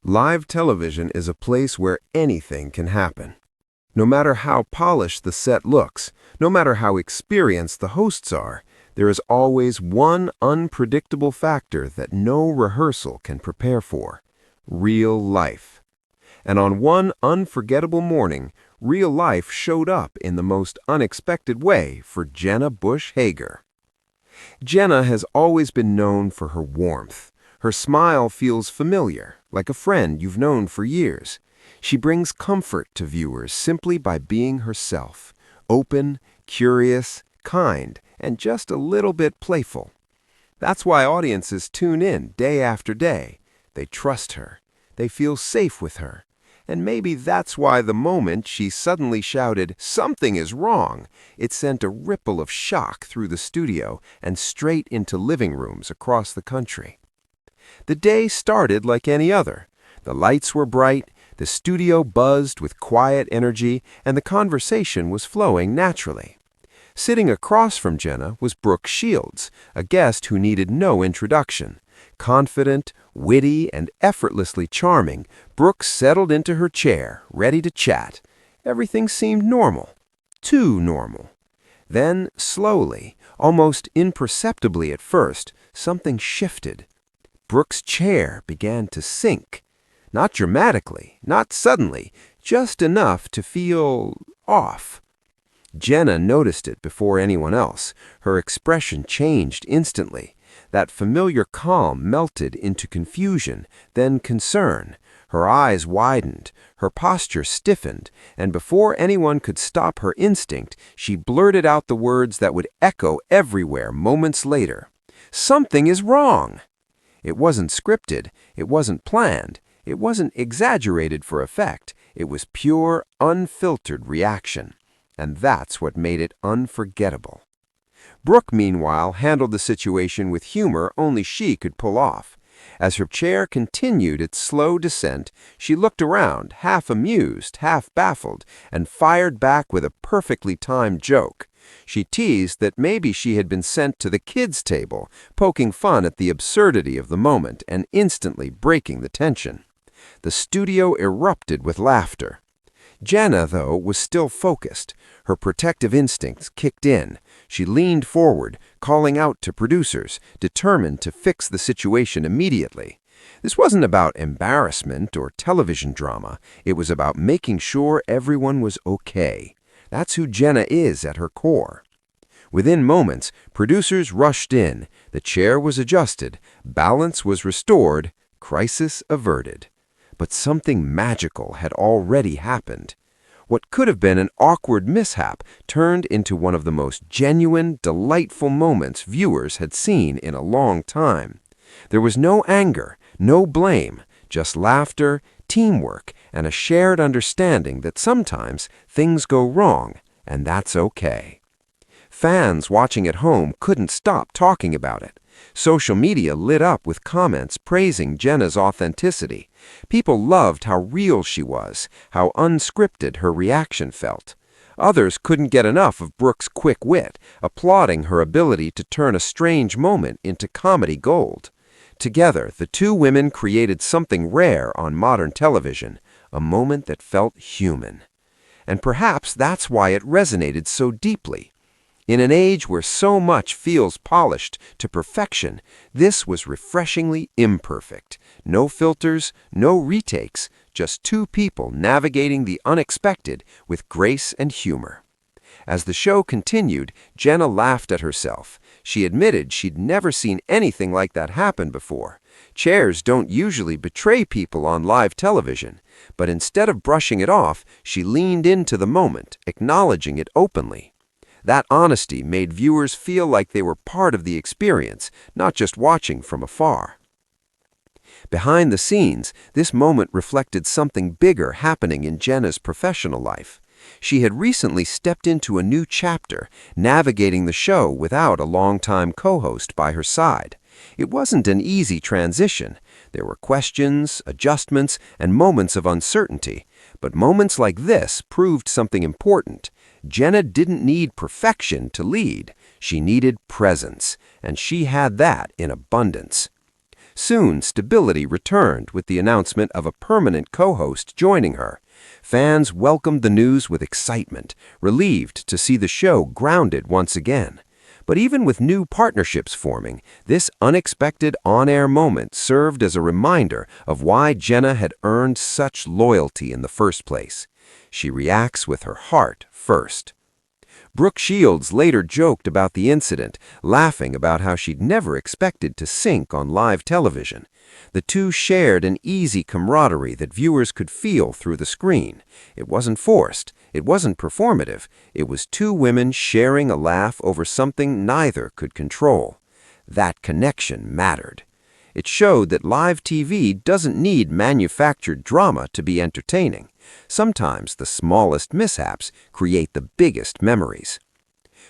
Live television is a place where anything can happen. No matter how polished the set looks, no matter how experienced the hosts are, there is always one unpredictable factor that no rehearsal can prepare for: real life. And on one unforgettable morning, real life showed up in the most unexpected way for Jenna Hager. Jenna has always been known for her warmth. Her smile feels familiar, like a friend you've known for years. She brings comfort to viewers simply by being herself, open, curious, kind, and just a little bit playful. That's why audiences tune in day after day. They trust her. They feel safe with her. And maybe that's why the moment she suddenly shouted, "Something is wrong," it sent a ripple of shock through the studio and straight into living rooms across the country. The day started like any other. The lights were bright, the studio buzzed with quiet energy, and the conversation was flowing naturally. Sitting across from Jenna was Brooke Shields, a guest who needed no introduction. Confident, witty, and effortlessly charming, Brooke settled into her chair, ready to chat. Everything seemed normal. Too normal. Then, slowly, almost imperceptibly at first, something shifted. Brooke's chair began to sink. Not dramatically, not suddenly, just enough to feel off. Jenna noticed it before anyone else. Her expression changed instantly. That familiar calm melted into confusion, then concern. Her eyes widened, her posture stiffened, and before anyone could stop her instinct, she blurted out the words that would echo everywhere moments later. "Something is wrong!" It wasn't scripted, it wasn't planned, it wasn't exaggerated for effect. It was pure, unfiltered reaction. And that's what made it unforgettable. Brooke, meanwhile, handled the situation with humor only she could pull off. As her chair continued its slow descent, she looked around, half amused, half baffled, and fired back with a perfectly timed joke. She teased that maybe she had been sent to the kids' table, poking fun at the absurdity of the moment and instantly breaking the tension. The studio erupted with laughter. Jenna, though, was still focused. Her protective instincts kicked in. She leaned forward, calling out to producers, determined to fix the situation immediately. This wasn't about embarrassment or television drama. It was about making sure everyone was okay. That's who Jenna is at her core. Within moments, producers rushed in. The chair was adjusted. Balance was restored. Crisis averted. But something magical had already happened. What could have been an awkward mishap turned into one of the most genuine, delightful moments viewers had seen in a long time. There was no anger, no blame, just laughter, teamwork, and a shared understanding that sometimes things go wrong, and that's okay. Fans watching at home couldn't stop talking about it. Social media lit up with comments praising Jenna's authenticity. People loved how real she was, how unscripted her reaction felt. Others couldn't get enough of Brooke's quick wit, applauding her ability to turn a strange moment into comedy gold. Together, the two women created something rare on modern television, a moment that felt human. And perhaps that's why it resonated so deeply. In an age where so much feels polished to perfection, this was refreshingly imperfect. No filters, no retakes, just two people navigating the unexpected with grace and humor. As the show continued, Jenna laughed at herself. She admitted she'd never seen anything like that happen before. Chairs don't usually betray people on live television, but instead of brushing it off, she leaned into the moment, acknowledging it openly. That honesty made viewers feel like they were part of the experience, not just watching from afar. Behind the scenes, this moment reflected something bigger happening in Jenna's professional life. She had recently stepped into a new chapter, navigating the show without a longtime co-host by her side. It wasn't an easy transition. There were questions, adjustments, and moments of uncertainty. But moments like this proved something important. Jenna didn't need perfection to lead. She needed presence, and she had that in abundance. Soon, stability returned with the announcement of a permanent co-host joining her. Fans welcomed the news with excitement, relieved to see the show grounded once again. But even with new partnerships forming, this unexpected on-air moment served as a reminder of why Jenna had earned such loyalty in the first place. She reacts with her heart first. Brooke Shields later joked about the incident, laughing about how she'd never expected to sync on live television. The two shared an easy camaraderie that viewers could feel through the screen. It wasn't forced. It wasn't performative. It was two women sharing a laugh over something neither could control. That connection mattered. It showed that live TV doesn't need manufactured drama to be entertaining. Sometimes the smallest mishaps create the biggest memories.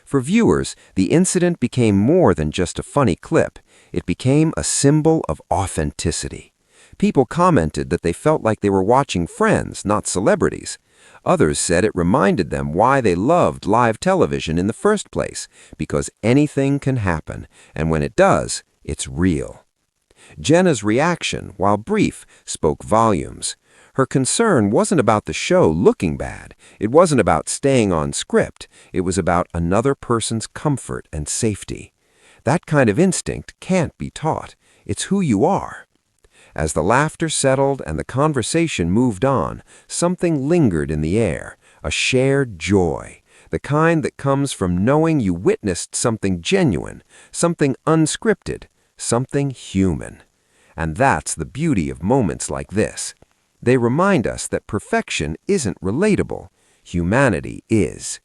For viewers, the incident became more than just a funny clip. It became a symbol of authenticity. People commented that they felt like they were watching friends, not celebrities. Others said it reminded them why they loved live television in the first place, because anything can happen, and when it does, it's real. Jenna's reaction, while brief, spoke volumes. Her concern wasn't about the show looking bad. It wasn't about staying on script. It was about another person's comfort and safety. That kind of instinct can't be taught. It's who you are. As the laughter settled and the conversation moved on, something lingered in the air, a shared joy, the kind that comes from knowing you witnessed something genuine, something unscripted, something human. And that's the beauty of moments like this. They remind us that perfection isn't relatable. Humanity is.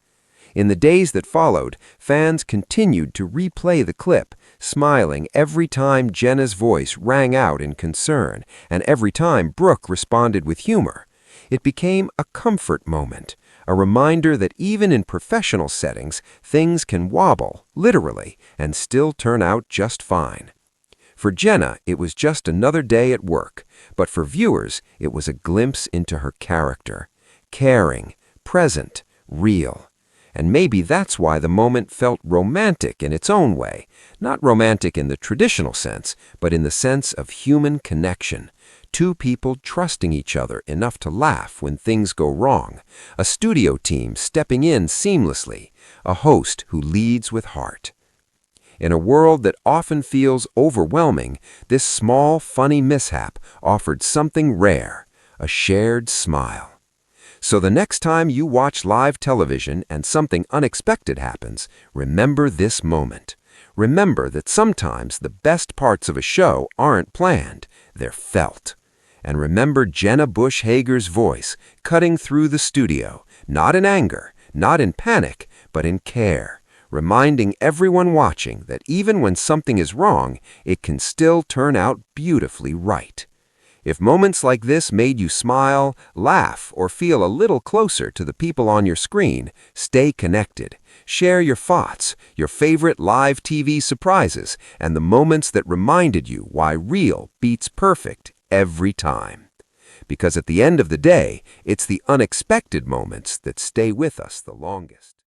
In the days that followed, fans continued to replay the clip, smiling every time Jenna's voice rang out in concern, and every time Brooke responded with humor. It became a comfort moment, a reminder that even in professional settings, things can wobble, literally, and still turn out just fine. For Jenna, it was just another day at work, but for viewers, it was a glimpse into her character. Caring, present, real. And maybe that's why the moment felt romantic in its own way. Not romantic in the traditional sense, but in the sense of human connection. Two people trusting each other enough to laugh when things go wrong. A studio team stepping in seamlessly. A host who leads with heart. In a world that often feels overwhelming, this small, funny mishap offered something rare, a shared smile. So the next time you watch live television and something unexpected happens, remember this moment. Remember that sometimes the best parts of a show aren't planned, they're felt. And remember Jenna Bush Hager's voice cutting through the studio, not in anger, not in panic, but in care. Reminding everyone watching that even when something is wrong, it can still turn out beautifully right. If moments like this made you smile, laugh, or feel a little closer to the people on your screen, stay connected. Share your thoughts, your favorite live TV surprises, and the moments that reminded you why real beats perfect every time. Because at the end of the day, it's the unexpected moments that stay with us the longest.